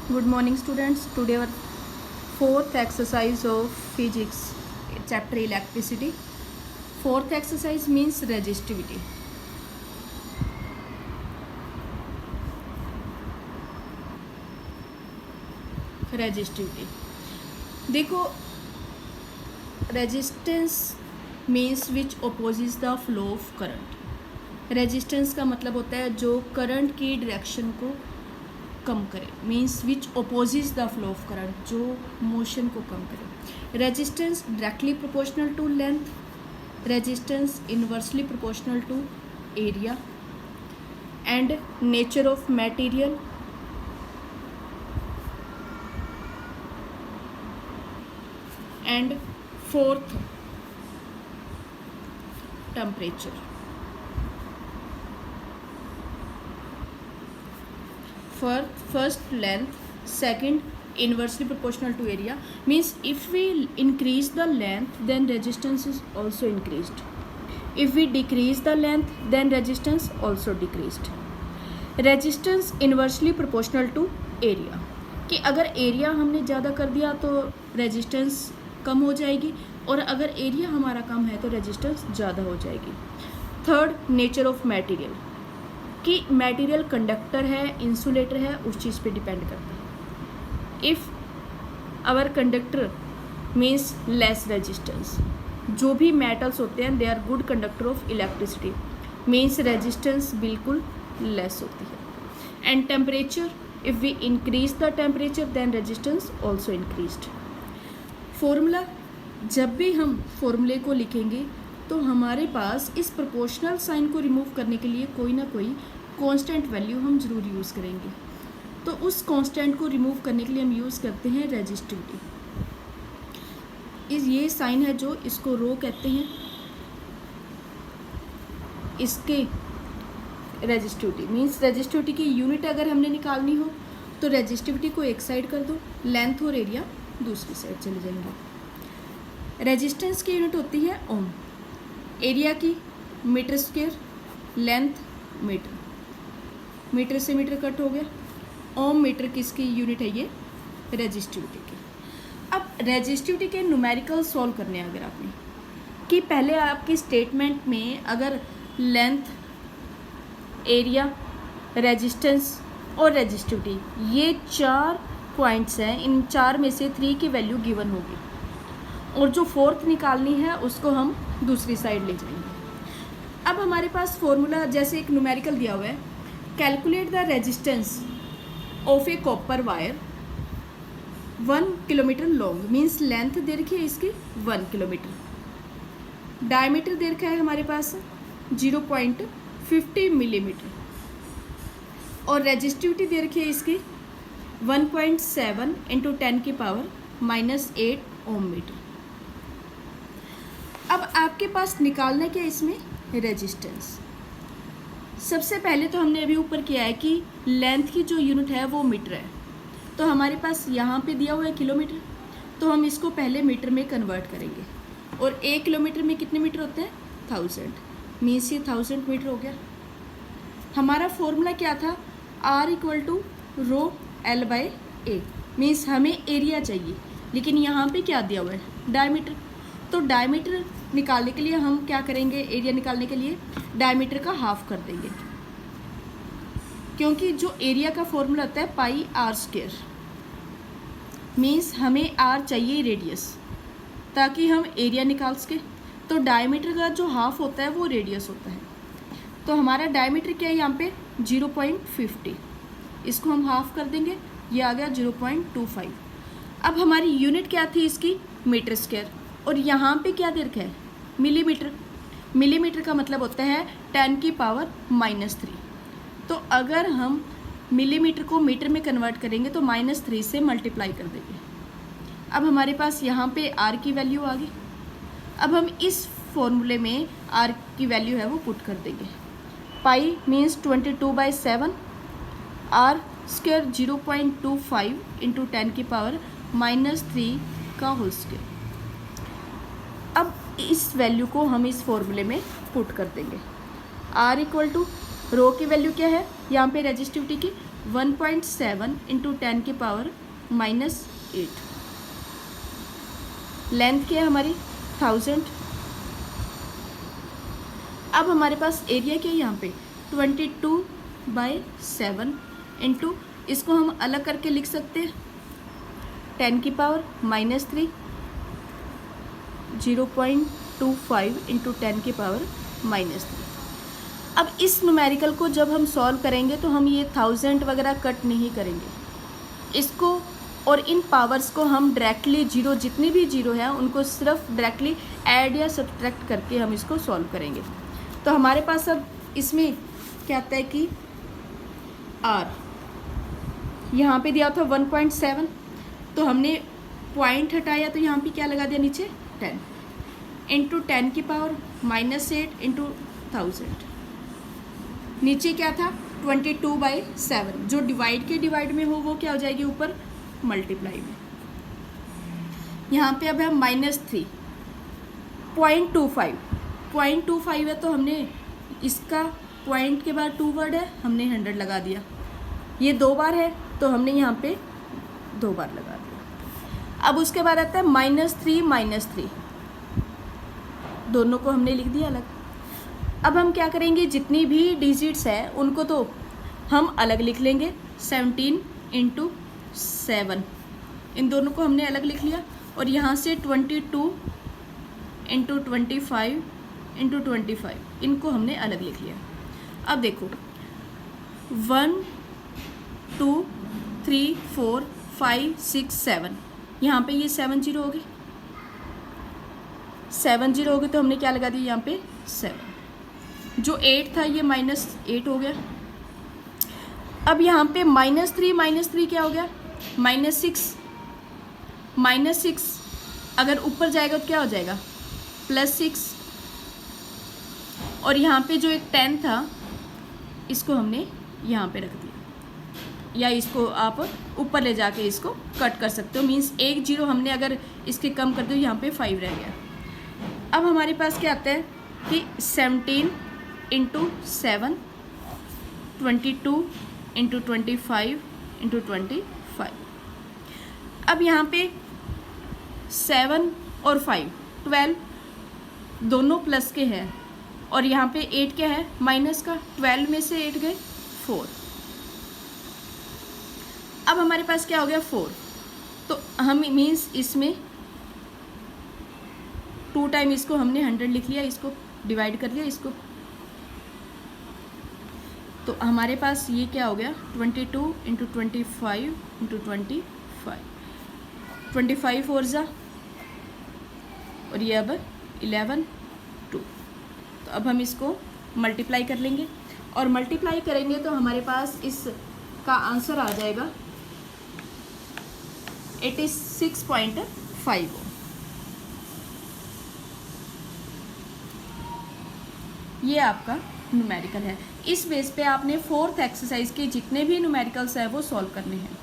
Good morning, students. Today our fourth exercise of physics, chapter electricity. Fourth exercise means resistivity. Resistivity. देखो, resistance means which opposes the flow of current. Resistance का मतलब होता है जो current की direction को कम करे, means which opposes the flow of current, जो मोशन को कम करे. Resistance directly proportional to length, resistance inversely proportional to area, and nature of material, and fourth temperature. First length, second inversely proportional to area, means if we increase the length then resistance is also increased, if we decrease the length then resistance also decreased. Resistance inversely proportional to area, कि अगर area हमने ज़्यादा कर दिया तो resistance कम हो जाएगी, और अगर एरिया हमारा कम है तो रेजिस्टेंस ज़्यादा हो जाएगी. थर्ड, नेचर ऑफ मटेरियल, कि मटेरियल कंडक्टर है, इंसुलेटर है, उस चीज़ पे डिपेंड करता है. If our conductor means less resistance, जो भी मेटल्स होते हैं they are good conductor of electricity, means resistance बिल्कुल लेस होती है. And temperature, if we increase the temperature then resistance also increased. Formula, जब भी हम फॉर्मूले को लिखेंगे तो हमारे पास इस प्रोपोर्शनल साइन को रिमूव करने के लिए कोई ना कोई कांस्टेंट वैल्यू हम ज़रूर यूज़ करेंगे. तो उस कांस्टेंट को रिमूव करने के लिए हम यूज़ करते हैं रेजिस्टिविटी. ये साइन है जो इसको रो कहते हैं, इसके रेजिस्टिविटी मीन्स रेजिस्टिविटी की यूनिट अगर हमने निकालनी हो तो रेजिस्टिविटी को एक साइड कर दो, लेंथ और एरिया दूसरी साइड चले जाएंगे. रेजिस्टेंस की यूनिट होती है ओम, एरिया की meter square, length meter, meter से मीटर कट हो गया. ओम मीटर किसकी यूनिट है? ये रेजिस्टिविटी की. अब रेजिस्टिविटी के न्यूमेरिकल सॉल्व करने अगर आपने, कि पहले आपकी स्टेटमेंट में अगर लेंथ, एरिया, रेजिस्टेंस और रेजिस्टिविटी ये 4 पॉइंट्स हैं, इन 4 में से 3 की वैल्यू गिवन होगी, और जो फोर्थ निकालनी है उसको हम दूसरी साइड ले जाएंगे. अब हमारे पास फॉर्मूला जैसे एक न्यूमेरिकल दिया हुआ है, calculate the resistance of a copper wire 1 kilometer long, means length दे रखी है इसकी 1 किलोमीटर, डायमीटर दे रखा है हमारे पास 0.50 मिलीमीटर, और रेजिस्टिविटी दे रखी है इसकी 1.7 इंटू 10 की पावर -8 ओम मीटर. अब आपके पास निकालना क्या इसमें? रेजिस्टेंस. सबसे पहले तो हमने अभी ऊपर किया है कि लेंथ की जो यूनिट है वो मीटर है, तो हमारे पास यहाँ पे दिया हुआ है किलोमीटर, तो हम इसको पहले मीटर में कन्वर्ट करेंगे, और 1 किलोमीटर में कितने मीटर होते हैं? 1000, मीन्स ये 1000 मीटर हो गया. हमारा फॉर्मूला क्या था? R = ρl/a, मीन्स हमें एरिया चाहिए, लेकिन यहाँ पे क्या दिया हुआ है? डायमीटर. तो डायमीटर निकालने के लिए हम क्या करेंगे? एरिया निकालने के लिए डायमीटर का हाफ कर देंगे, क्योंकि जो एरिया का फॉर्मूला होता है πr², मीन्स हमें r चाहिए रेडियस ताकि हम एरिया निकाल सके. तो डायमीटर का जो हाफ होता है वो रेडियस होता है, तो हमारा डायमीटर क्या है यहाँ पे? 0.50, इसको हम हाफ कर देंगे, ये आ गया 0.25. अब हमारी यूनिट क्या थी इसकी? मीटर स्क्वायर, और यहाँ पे क्या दे रखा है? मिलीमीटर. मिलीमीटर का मतलब होता है 10 की पावर -3. तो अगर हम मिलीमीटर को मीटर में कन्वर्ट करेंगे तो -3 से मल्टीप्लाई कर देंगे. अब हमारे पास यहाँ पे r की वैल्यू आ गई. अब हम इस फॉर्मूले में r की वैल्यू है वो पुट कर देंगे. पाई मीन्स 22/7, r² 0.25 इंटू 10 की पावर -3 का होल स्क्वायर. अब इस वैल्यू को हम इस फॉर्मूले में पुट कर देंगे. R = रो की वैल्यू क्या है यहाँ पे रेजिस्टिविटी की? 1.7 इंटू 10 की पावर -8। लेंथ क्या है हमारी 1000। अब हमारे पास एरिया क्या है यहाँ पे 22/7 इंटू, इसको हम अलग करके लिख सकते हैं 10 की पावर -3, 0.25 इंटू 10 की पावर -3। अब इस न्यूमेरिकल को जब हम सॉल्व करेंगे तो हम ये 1000 वगैरह कट नहीं करेंगे इसको, और इन पावर्स को हम डायरेक्टली जीरो, जितनी भी जीरो है उनको सिर्फ डायरेक्टली ऐड या सब्ट्रैक्ट करके हम इसको सॉल्व करेंगे। तो हमारे पास अब इसमें क्या आता है कि r यहाँ पे दिया था 1.7, तो हमने पॉइंट हटाया तो यहाँ पे क्या लगा दिया नीचे 10 इंटू 10 की पावर -8 इंटू 1000। नीचे क्या था 22/7, जो डिवाइड के डिवाइड में हो वो क्या हो जाएगी ऊपर मल्टीप्लाई में। यहाँ पे अब है -3, 0.25 है तो हमने इसका पॉइंट के बाद 2 वर्ड है, हमने 100 लगा दिया। ये 2 बार है तो हमने यहाँ पे 2 बार लगा दिया। अब उसके बाद आता है -3, दोनों को हमने लिख दिया अलग। अब हम क्या करेंगे, जितनी भी डिजिट्स है उनको तो हम अलग लिख लेंगे। 17 इंटू 7, इन दोनों को हमने अलग लिख लिया, और यहाँ से 22 इंटू 25 इंटू 25, इनको हमने अलग लिख लिया। अब देखो 1 2 3 4 5 6 7, यहाँ पे ये 7 0 हो गए, 7 0 हो गए तो हमने क्या लगा दिया यहाँ पे 7। जो 8 था ये -8 हो गया। अब यहाँ पे -3 क्या हो गया -6 अगर ऊपर जाएगा तो क्या हो जाएगा +6, और यहाँ पे जो एक 10 था इसको हमने यहाँ पे रख दिया, या इसको आप ऊपर ले जाके इसको कट कर सकते हो। मीन्स 1 0 हमने अगर इसके कम कर दो, यहाँ पे 5 रह गया। अब हमारे पास क्या आता है कि 17 इंटू 7, 22 इंटू 25 इंटू 25। अब यहाँ पे 7 और 5 12 दोनों प्लस के हैं, और यहाँ पे 8 क्या है माइनस का, 12 में से 8 गए 4। अब हमारे पास क्या हो गया 4, तो हम मीन्स इसमें 2 टाइम इसको हमने 100 लिख लिया, इसको डिवाइड कर लिया इसको, तो हमारे पास ये क्या हो गया 22 इंटू 25 इंटू 25 4 जा, और ये अब 11 2। तो अब हम इसको मल्टीप्लाई कर लेंगे, और मल्टीप्लाई करेंगे तो हमारे पास इसका आंसर आ जाएगा 86.5। ये आपका न्यूमेरिकल है। इस बेस पे आपने 4th एक्सरसाइज के जितने भी न्यूमेरिकल्स हैं वो सॉल्व करने हैं।